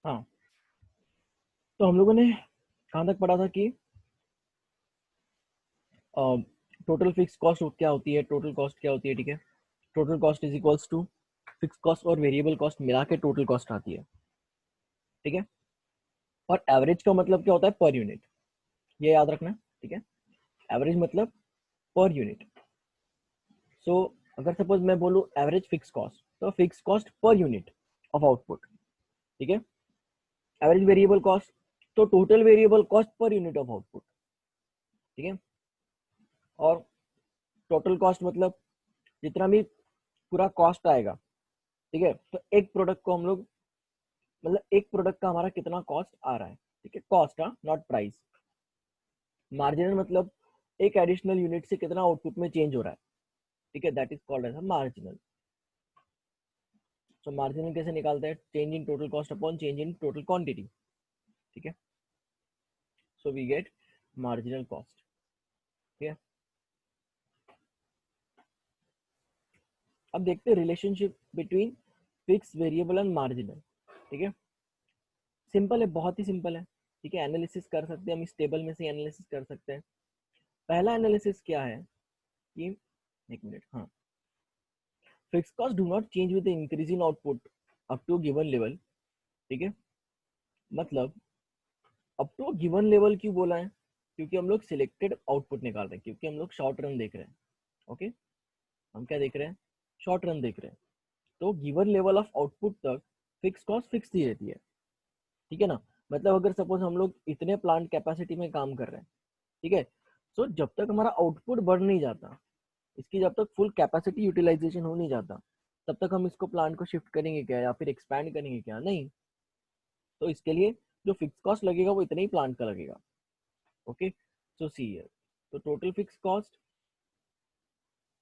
हाँ, तो हम लोगों ने कहाँ तक पढ़ा था कि टोटल फिक्स कॉस्ट क्या होती है, टोटल कॉस्ट क्या होती है, ठीक है। Total cost is equals to fix cost और वेरिएबल कॉस्ट मिला के टोटल कॉस्ट आती है, ठीक है। और एवरेज का मतलब क्या होता है, पर यूनिट, ये याद रखना, ठीक है। एवरेज मतलब पर यूनिट। सो अगर सपोज मैं बोलूँ एवरेज फिक्स कॉस्ट, तो fix cost per unit of output, ठीक है। एवरेज वेरिएबल कॉस्ट, तो total variable cost per unit of output, ठीक है। और टोटल कॉस्ट मतलब जितना भी पूरा कॉस्ट आएगा, ठीक है। तो एक प्रोडक्ट को हम लोग, मतलब एक प्रोडक्ट का हमारा कितना कॉस्ट आ रहा है, ठीक है, कॉस्ट, नॉट प्राइस। मार्जिनल मतलब एक एडिशनल यूनिट से कितना आउटपुट में चेंज हो रहा है, ठीक है, that is called as a marginal. So marginal कैसे निकालते हैं, change in total cost upon change in total quantity, ठीक है। So we get marginal cost, ठीक है। अब देखते हैं relationship between fix, variable and marginal, ठीक है। सिंपल है, बहुत ही सिंपल है, ठीक है। एनालिसिस कर सकते हैं हम, इस टेबल में से एनालिसिस कर सकते हैं। पहला एनालिसिस क्या है कि, एक मिनट, हाँ, fix cost do not change with the increase in output up to given level, ठीक है। मतलब अप टू गिवन लेवल क्यों बोला है, क्योंकि हम लोग सिलेक्टेड आउटपुट निकाल रहे हैं, क्योंकि हम लोग शॉर्ट रन देख रहे हैं, ओके। हम क्या देख रहे हैं, शॉर्ट रन देख रहे हैं। तो गिवन लेवल ऑफ आउटपुट तक फिक्स कॉस्ट फिक्स ही रहती है, ठीक है ना। मतलब अगर सपोज हम लोग इतने प्लांट कैपेसिटी में काम कर रहे हैं, ठीक है। सो जब तक हमारा आउटपुट बढ़ नहीं जाता, इसकी जब तक फुल कैपेसिटी यूटिलाइजेशन हो नहीं जाता, तब तक हम इसको प्लांट को शिफ्ट करेंगे क्या, या फिर एक्सपैंड करेंगे क्या, नहीं। तो इसके लिए जो फिक्स कॉस्ट लगेगा वो इतना ही प्लांट का लगेगा, ओके। सो सी हियर, तो टोटल फिक्स कॉस्ट,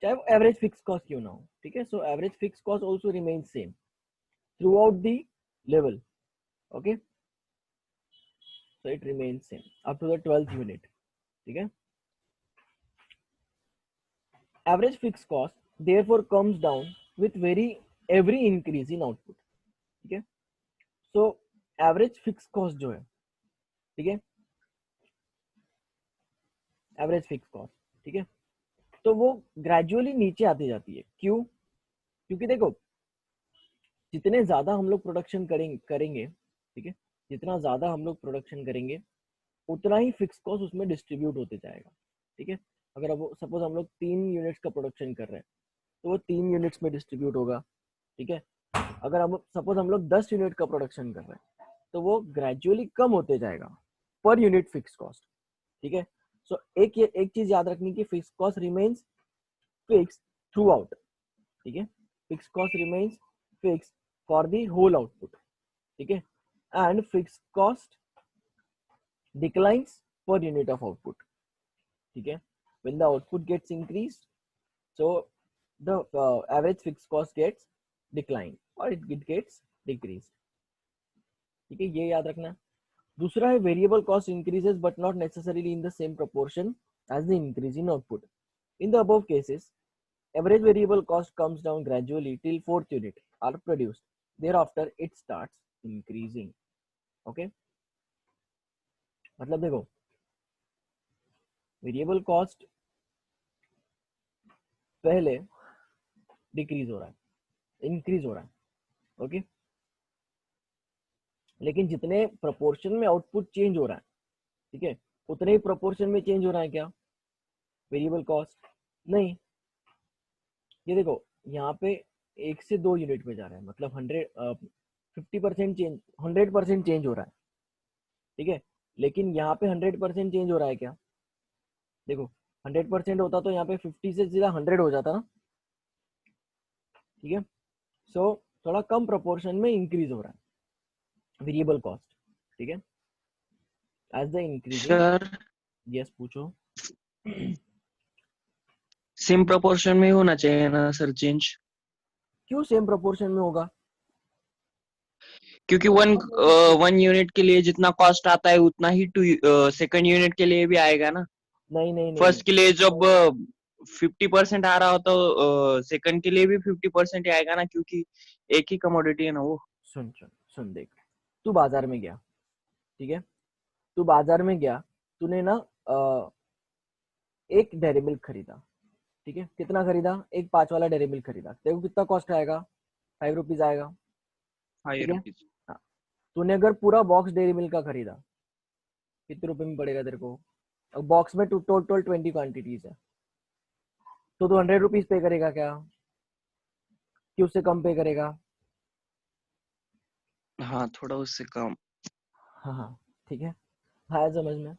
चाहे वो एवरेज फिक्स कॉस्ट क्यों ना हो, ठीक है। So average fix cost also remain same throughout the level, okay. So it remain same up to the 12th unit, ठीक है। Average fixed cost therefore comes down with every increase in output, ठीक है। So average fix cost जो है, ठीक है, average fix cost, ठीक है, तो वो ग्रेजुअली नीचे आती जाती है, क्यों, क्योंकि देखो जितने ज्यादा हम लोग प्रोडक्शन करेंगे, ठीक है, जितना ज्यादा हम लोग प्रोडक्शन करेंगे उतना ही फिक्स कॉस्ट उसमें डिस्ट्रीब्यूट होते जाएगा, ठीक है। अगर अब सपोज हम लोग 3 यूनिट्स का प्रोडक्शन कर रहे हैं, तो वो 3 यूनिट्स में डिस्ट्रीब्यूट होगा, ठीक है। अगर हम सपोज हम लोग 10 यूनिट का प्रोडक्शन कर रहे हैं, तो वो ग्रेजुअली कम होते जाएगा पर यूनिट फिक्स कॉस्ट, ठीक है। सो एक चीज याद रखनी कि fix cost remains fix throughout, ठीक है। Fix cost remains fix for the whole output, ठीक है। And fix cost declines per unit of output, ठीक है। when the output gets increased, so the average fixed cost gets declined or it gets decreased, ठीक है, ये याद रखना। दूसरा है variable cost increases but not necessarily in the same proportion as the increase in output. In the above cases average variable cost comes down gradually till 4th unit are produced, thereafter it starts increasing, okay। मतलब देखो variable cost पहले decrease हो रहा है, increase हो रहा है, okay. लेकिन जितने प्रोपोर्शन में आउटपुट चेंज हो रहा है, ठीक है, उतने ही प्रोपोर्शन में चेंज हो रहा है क्या, वेरिएबल कॉस्ट, नहीं। ये देखो यहाँ पे 1 से 2 यूनिट में जा रहा है, मतलब 50% चेंज, 100% चेंज हो रहा है, ठीक है। लेकिन यहाँ पे 100% चेंज हो रहा है क्या, देखो 100% होता तो यहाँ पे 50 से सीधा 100 हो जाता ना, ठीक है। सो थोड़ा कम प्रोपोर्शन में इंक्रीज हो रहा है वेरिएबल कॉस्ट, ठीक है, as the increasing. Sir yes पूछो। सेम प्रोपोर्शन में होना चाहिए ना सर चेंज, क्यों सेम प्रोपोर्शन में होगा, क्योंकि वन यूनिट के लिए जितना कॉस्ट आता है उतना ही सेकंड यूनिट के लिए भी आएगा ना। नहीं नहीं नहीं नहीं, फर्स्ट के लिए जब 50% आ रहा हो तो सेकंड के लिए भी 50% ही आएगा ना, क्योंकि एक ही कमोडिटी है ना वो। सुन सुन सुन देख, तू बाजार में गया, ठीक है, तू बाजार में गया, तूने ना एक डेयरी मिल्क खरीदा, ठीक है, कितना खरीदा, एक 5 वाला डेयरी मिल्क खरीदा, तेरे को कितना कॉस्ट आएगा, 5 रुपीज आएगा, 5 ठीक है। रुपीज। हाँ, तूने अगर पूरा बॉक्स डेयरी मिल्क का खरीदा, कितने रुपए में पड़ेगा तेरे को, अब बॉक्स में टोटल 20 क्वांटिटीज है, तो तू 100 रुपीज पे करेगा क्या, कि उससे कम पे करेगा। हाँ, थोड़ा उससे कम। हाँ हाँ, ठीक है, हाँ समझ में,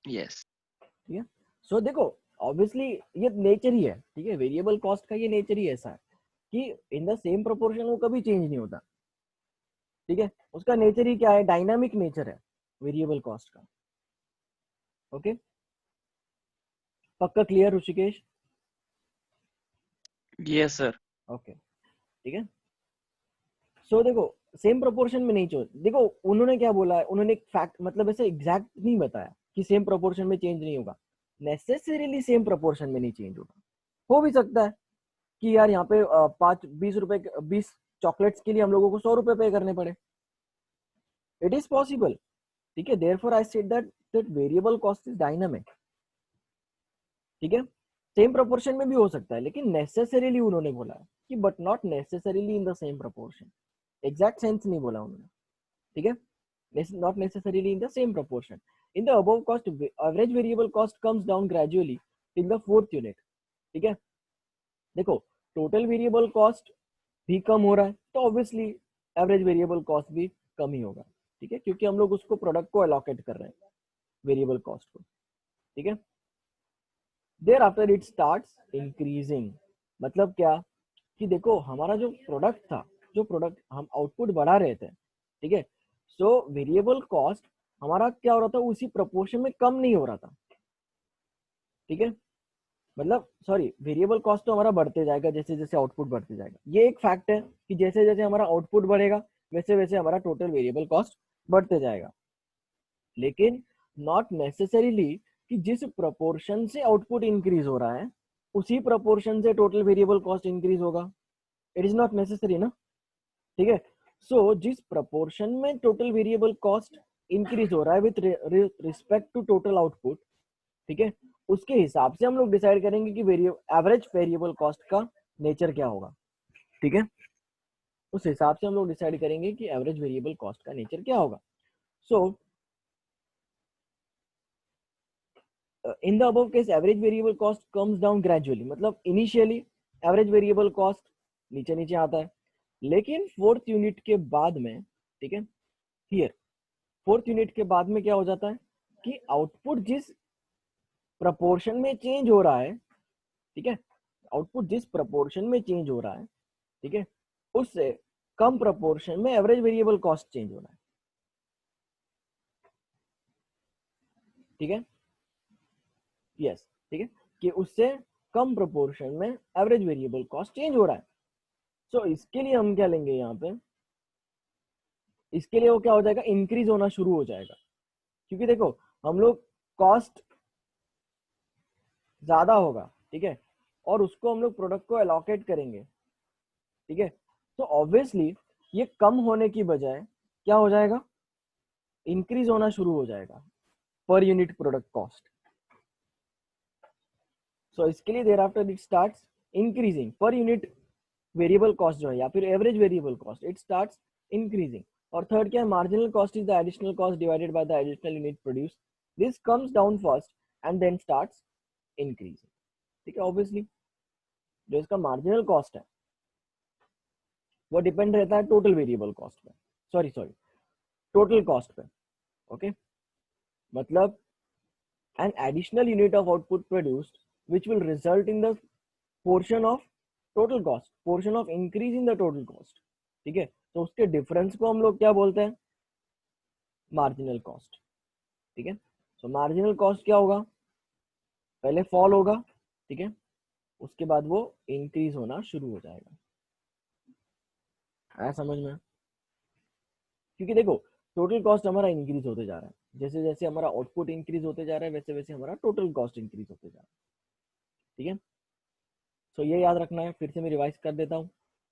यस। ठीक है। सो देखो, ऑब्वियसली ये नेचर ही है, ठीक है, वेरिएबल कॉस्ट का ये नेचर ही ऐसा है कि इन द सेम प्रोपोर्शन वो कभी चेंज नहीं होता, ठीक है, उसका नेचर ही क्या है, डायनामिक नेचर है वेरिएबल कॉस्ट का। ओके, पक्का clear Rishikesh? Yes sir. Okay, ठीक है। सो देखो, सेम प्रोपोर्शन में नहीं चेंज, देखो उन्होंने क्या बोला है, उन्होंने एक फैक्ट मतलब ऐसे एग्जैक्ट नहीं बताया कि सेम प्रोपोर्शन में चेंज नहीं होगा, नेसेसरीली सेम प्रोपोर्शन में नहीं चेंज होगा। हो भी सकता है कि यार यहाँ पे 20 रुपए 20 चॉकलेट्स के लिए हम लोगों को 100 रुपए पे करने पड़े, इट इज पॉसिबल, ठीक है, therefore I said that variable cost is dynamic, ठीक है, सेम प्रोपोर्शन में भी हो सकता है, लेकिन नेसेसरीली उन्होंने बोला है कि but not necessarily in the same proportion, exact sense नहीं बोला उन्होंने, ठीक है, not necessarily in the same proportion. In the above cost, average variable cost comes down gradually till the fourth unit, ठीक है। देखो, टोटल वेरिएबल कॉस्ट भी कम हो रहा है, तो ऑब्वियसली एवरेज वेरिएबल कॉस्ट भी कम ही होगा, ठीक है, क्योंकि हम लोग उसको प्रोडक्ट को अलोकेट कर रहे हैं वेरिएबल कॉस्ट को, ठीक है। Thereafter it starts increasing, मतलब क्या, कि देखो हमारा जो प्रोडक्ट था, जो प्रोडक्ट हम आउटपुट बढ़ा रहे थे, ठीक है, सो वेरिएबल कॉस्ट हमारा क्या हो रहा था, उसी प्रोपोर्शन में कम नहीं हो रहा था, ठीक है, मतलब सॉरी, वेरिएबल कॉस्ट तो हमारा बढ़ते जाएगा जैसे जैसे आउटपुट बढ़ते जाएगा, ये एक फैक्ट है कि जैसे जैसे हमारा आउटपुट बढ़ेगा वैसे वैसे हमारा टोटल वेरिएबल कॉस्ट बढ़ते जाएगा, लेकिन नॉट नेसेसरीली कि जिस प्रोपोर्शन से आउटपुट इंक्रीज हो रहा है उसी प्रोपोर्शन से टोटल वेरिएबल कॉस्ट इंक्रीज होगा, इट इज नॉट नेसेसरी ना, ठीक है। सो जिस प्रोपोर्शन में टोटल वेरिएबल कॉस्ट इंक्रीज हो रहा है with respect to total output, ठीक है, उसके हिसाब से हम लोग डिसाइड करेंगे कि एवरेज वेरिएबल कॉस्ट का नेचर क्या होगा, ठीक है, उस हिसाब से हम लोग डिसाइड करेंगे कि एवरेज वेरिएबल कॉस्ट का नेचर क्या होगा। So in the above case average variable cost comes down gradually, मतलब इनिशियली एवरेज वेरिएबल कॉस्ट नीचे नीचे आता है, लेकिन फोर्थ यूनिट के बाद में, ठीक है, हियर फोर्थ यूनिट के बाद में क्या हो जाता है कि आउटपुट जिस प्रपोर्शन में चेंज हो रहा है, ठीक है, आउटपुट जिस प्रपोर्शन में चेंज हो रहा है, ठीक है, उससे कम प्रपोर्शन में एवरेज वेरिएबल कॉस्ट चेंज हो रहा है, ठीक है, यस, ठीक है, कि उससे कम प्रोपोर्शन में एवरेज वेरिएबल कॉस्ट चेंज हो रहा है। सो इसके लिए हम क्या लेंगे यहाँ पे, इसके लिए वो क्या हो जाएगा, इंक्रीज होना शुरू हो जाएगा, क्योंकि देखो हम लोग कॉस्ट ज्यादा होगा, ठीक है, और उसको हम लोग प्रोडक्ट को एलोकेट करेंगे, ठीक है, तो ऑब्वियसली ये कम होने की बजाय क्या हो जाएगा, इंक्रीज होना शुरू हो जाएगा per unit product cost. So इसके लिए thereafter it starts increasing per unit variable cost जो है या फिर average variable cost, it starts increasing. और थर्ड क्या है, marginal cost is the additional cost divided by the additional unit produce, this comes down first and then starts increasing, ठीक है। Obviously जो इसका मार्जिनल कॉस्ट है वो डिपेंड रहता है टोटल वेरिएबल कॉस्ट पे, सॉरी टोटल कॉस्ट पे, ओके, मतलब an additional unit of output produced which will result in the portion of total cost, portion of increase in the total cost, ठीक है, तो उसके डिफरेंस को हम लोग क्या बोलते हैं, मार्जिनल कॉस्ट, ठीक है। सो मार्जिनल कॉस्ट क्या होगा, पहले फॉल होगा, ठीक है, उसके बाद वो इंक्रीज होना शुरू हो जाएगा, आया समझ में, क्योंकि देखो टोटल कॉस्ट हमारा इंक्रीज होते जा रहा है, जैसे जैसे हमारा आउटपुट इंक्रीज होते जा रहा है वैसे वैसे हमारा टोटल कॉस्ट इंक्रीज होते जा रहा है, ठीक है। सो ये याद रखना है, फिर से मैं रिवाइज कर देता हूँ,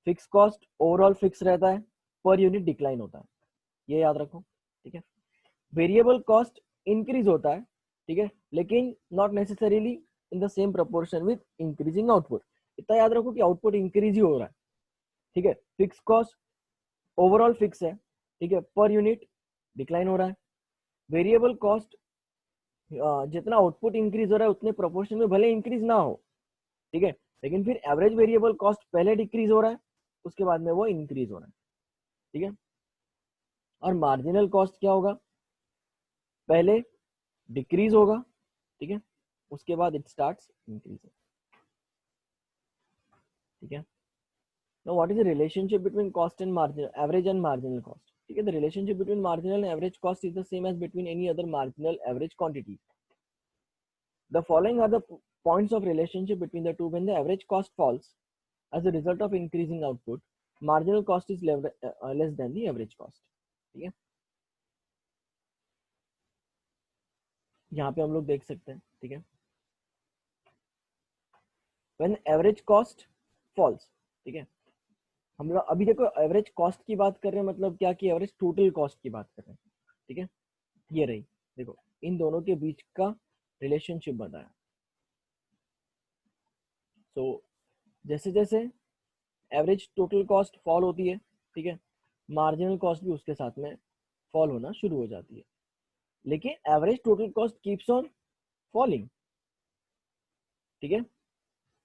फिक्स कॉस्ट ओवरऑल फिक्स रहता है, पर यूनिट डिक्लाइन होता है, ये याद रखो, ठीक है। वेरिएबल कॉस्ट इंक्रीज होता है, ठीक है, लेकिन not necessarily in the same proportion with increasing output. इतना याद रखो कि आउटपुट इंक्रीज ही हो रहा है, ठीक है। फिक्स कॉस्ट ओवरऑल फिक्स है, ठीक है, पर यूनिट डिक्लाइन हो रहा है। वेरिएबल कॉस्ट जितना आउटपुट इंक्रीज हो रहा है उतने प्रोपोर्शन में भले इंक्रीज ना हो, ठीक है, लेकिन फिर एवरेज वेरिएबल कॉस्ट पहले डिक्रीज हो रहा है, उसके बाद में वो इंक्रीज हो रहा है, ठीक है। और मार्जिनल कॉस्ट क्या होगा, पहले डिक्रीज होगा, ठीक है, उसके बाद इट स्टार्ट्स इंक्रीजिंग, ठीक है। Now what is the relationship between cost and marginal average and marginal cost, ठीक है। The relationship between marginal and average cost is the same as between any other marginal average quantity. The following are the points of relationship between the two. When the average cost falls as a result of increasing output, marginal cost is less than the average cost, ठीक है। यहाँ पे हम लोग देख सकते हैं, ठीक है, when average cost falls, ठीक है। हम लोग अभी देखो एवरेज कॉस्ट की बात कर रहे हैं, मतलब क्या कि एवरेज टोटल कॉस्ट की बात कर रहे हैं, ठीक है। ये रही, देखो इन दोनों के बीच का रिलेशनशिप बताया। तो जैसे जैसे एवरेज टोटल कॉस्ट फॉल होती है, ठीक है, मार्जिनल कॉस्ट भी उसके साथ में फॉल होना शुरू हो जाती है, लेकिन average total cost keeps on falling, ठीक है।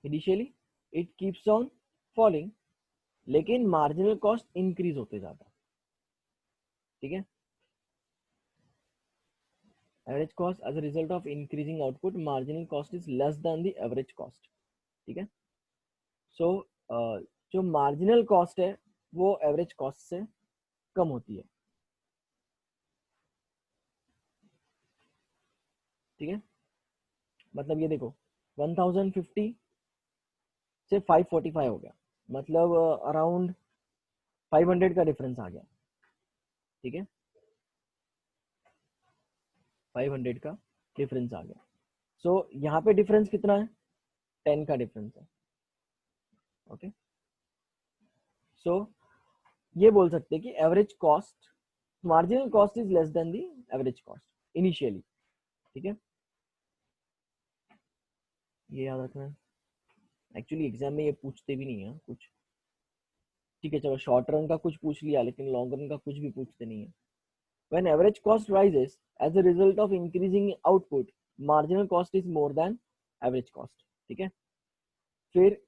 Initially it keeps on falling, लेकिन मार्जिनल कॉस्ट इंक्रीज होते जाता है, ठीक है। Average cost as a result of increasing output, marginal cost is less than the average cost, ठीक है। सो जो मार्जिनल कॉस्ट है वो एवरेज कॉस्ट से कम होती है, ठीक है। मतलब ये देखो 1050 से 545 हो गया, मतलब अराउंड 500 का डिफरेंस आ गया, ठीक है, 500 का डिफरेंस आ गया। सो यहाँ पे डिफरेंस कितना है, 10 का डिफरेंस है, ओके। सो ये बोल सकते हैं कि average cost marginal cost is less then the average cost initially, ठीक है। ये याद रखना है, एक्चुअली एग्जाम में ये पूछते भी नहीं है कुछ, ठीक है। चलो शॉर्ट रन का कुछ पूछ लिया, लेकिन लॉन्ग रन का कुछ भी पूछते नहीं है। When average cost rises as a result of increasing output, marginal cost is more than average cost, ठीक है। फिर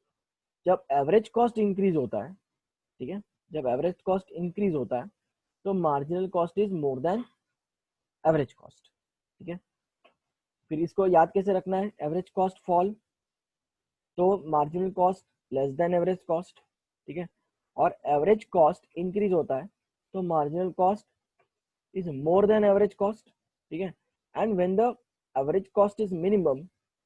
जब एवरेज कॉस्ट इंक्रीज होता है, ठीक है, जब एवरेज कॉस्ट इंक्रीज होता है तो marginal cost is more than average cost, ठीक है। फिर इसको याद कैसे रखना है, एवरेज कॉस्ट फॉल तो marginal cost less than average cost, ठीक है। और एवरेज कॉस्ट इंक्रीज होता है तो marginal cost is more than average cost, ठीक है। and when the average cost is minimum,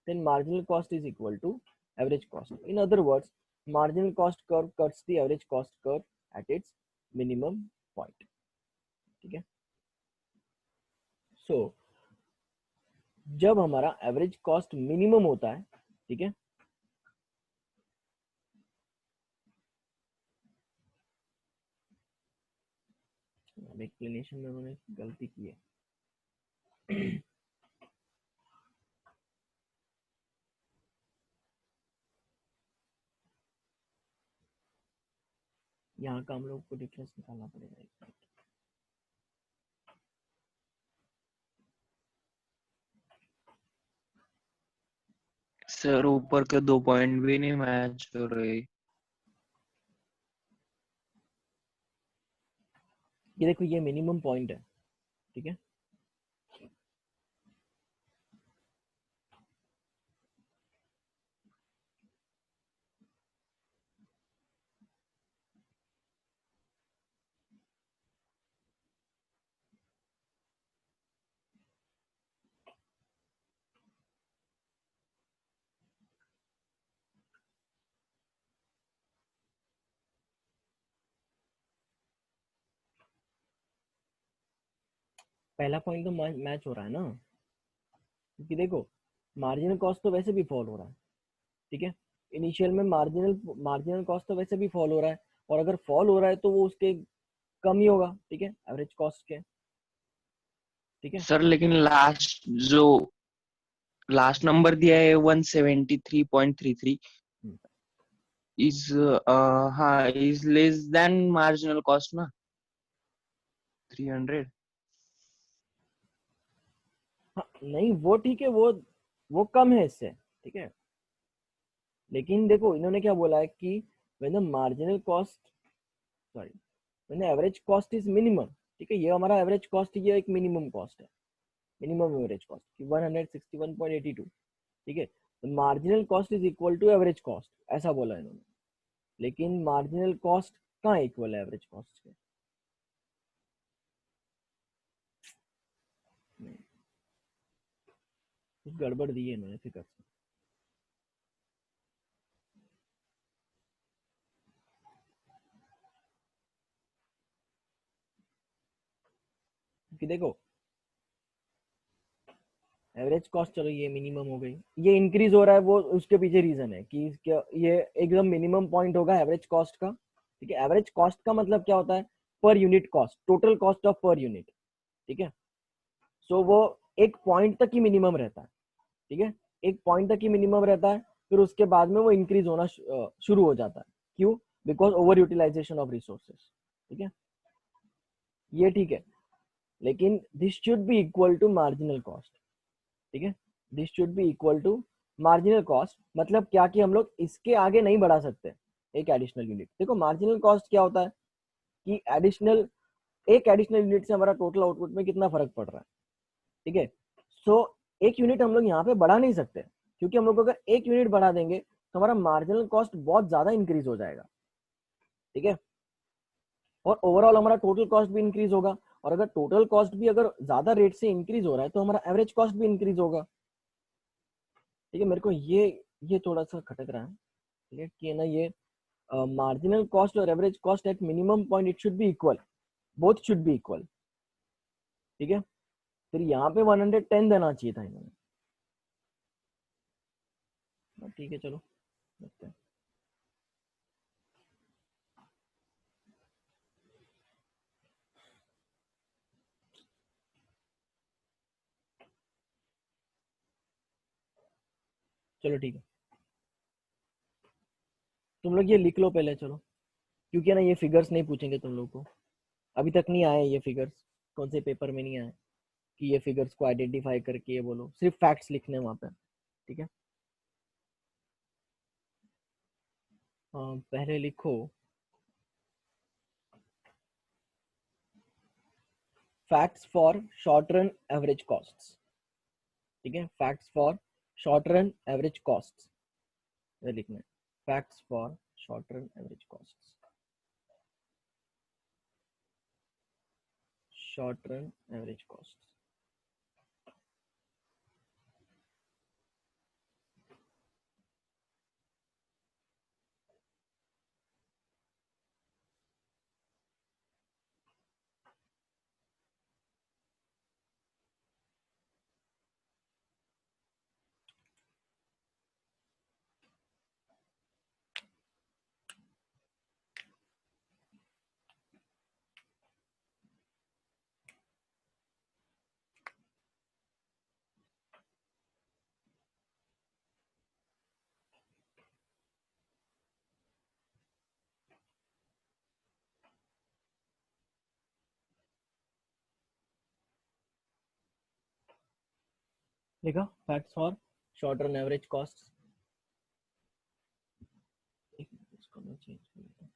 then marginal cost is equal to average cost. In other words, marginal cost curve cuts the average cost curve at its minimum point, ठीक है। so जब हमारा average cost minimum होता है, ठीक है, अब explanation में उन्होंने गलती की है यहाँ का हम लोग को डिफरेंस निकालना पड़ेगा। सर ऊपर के 2 पॉइंट भी नहीं मैच हो रहे। ये देखो ये मिनिमम पॉइंट है, ठीक है। पहला पॉइंट तो मैच हो रहा है ना, क्योंकि देखो मार्जिनल कॉस्ट तो वैसे भी फॉल हो रहा है, ठीक है। इनिशियल में मार्जिनल मार्जिनल कॉस्ट तो वैसे भी फॉल हो रहा है, और अगर फॉल हो रहा है तो वो उसके कम ही होगा, ठीक है, एवरेज कॉस्ट के, ठीक है। सर लेकिन लास्ट नंबर दिया है 173.33 हम्म। इज हाँ is less then marginal cost ना 300। हाँ नहीं वो ठीक है, वो कम है इससे, ठीक है। लेकिन देखो इन्होंने क्या बोला है कि when the marginal cost, sorry, when the average cost is minimum, ठीक है, ये हमारा एवरेज कॉस्ट, ये एक मिनिमम कॉस्ट है, मिनिमम एवरेज कॉस्ट की 161.82, ठीक है। Marginal cost is equal to average cost, ऐसा बोला इन्होंने। लेकिन मार्जिनल कॉस्ट कहाँ इक्वल है एवरेज कॉस्ट के? नहीं, कुछ गड़बड़ दी है इन्होंने फिगर से। कि देखो एवरेज कॉस्ट, चलो ये मिनिमम हो गई, ये इंक्रीज हो रहा है, वो उसके पीछे रीजन है कि क्या ये एकदम मिनिमम पॉइंट होगा एवरेज कॉस्ट का, ठीक है। एवरेज कॉस्ट का मतलब क्या होता है? Per unit cost, total cost of per unit, ठीक है। सो वो एक पॉइंट तक ही मिनिमम रहता है, ठीक है, एक पॉइंट तक ही मिनिमम रहता है, फिर उसके बाद में वो इंक्रीज होना शुरू हो जाता है। क्यों? Because over utilisation of resources, ठीक है, ये ठीक है। लेकिन this should be equal to marginal cost, ठीक है, this should be equal to marginal cost. मतलब क्या कि हम लोग इसके आगे नहीं बढ़ा सकते एक एडिशनल यूनिट। देखो मार्जिनल कॉस्ट क्या होता है कि एक एडिशनल यूनिट से हमारा टोटल आउटपुट में कितना फर्क पड़ रहा है, ठीक है। सो एक यूनिट हम लोग यहाँ पे बढ़ा नहीं सकते, क्योंकि हम लोग अगर एक यूनिट बढ़ा देंगे तो हमारा मार्जिनल कॉस्ट बहुत ज्यादा इंक्रीज हो जाएगा, ठीक है। और ओवरऑल हमारा टोटल कॉस्ट भी इंक्रीज होगा, और अगर टोटल कॉस्ट भी अगर ज्यादा रेट से इंक्रीज हो रहा है तो हमारा एवरेज कॉस्ट भी इंक्रीज होगा, ठीक है। मेरे को ये थोड़ा सा खटक रहा है, ठीक है, कि ना ये मार्जिनल कॉस्ट और average cost at minimum point it should be equal, both should be equal, ठीक है। फिर यहाँ पे 110 देना चाहिए था इन्होंने। ठीक है चलो देखते हैं। चलो ठीक है, तुम लोग ये लिख लो पहले, चलो, क्योंकि ना ये फिगर्स नहीं पूछेंगे तुम लोग को, अभी तक नहीं आए ये फिगर्स, कौन से पेपर में नहीं आए कि ये फिगर्स को आइडेंटिफाई करके ये बोलो, सिर्फ फैक्ट्स लिखने हैं वहां पे, ठीक है। पहले लिखो facts for short run average costs, ठीक है, facts for short run average costs, ये लिखना है, facts for short run average costs, short run average cost. देखा, facts for short run average cost, इसको मैं चेंज कर देता हूँ।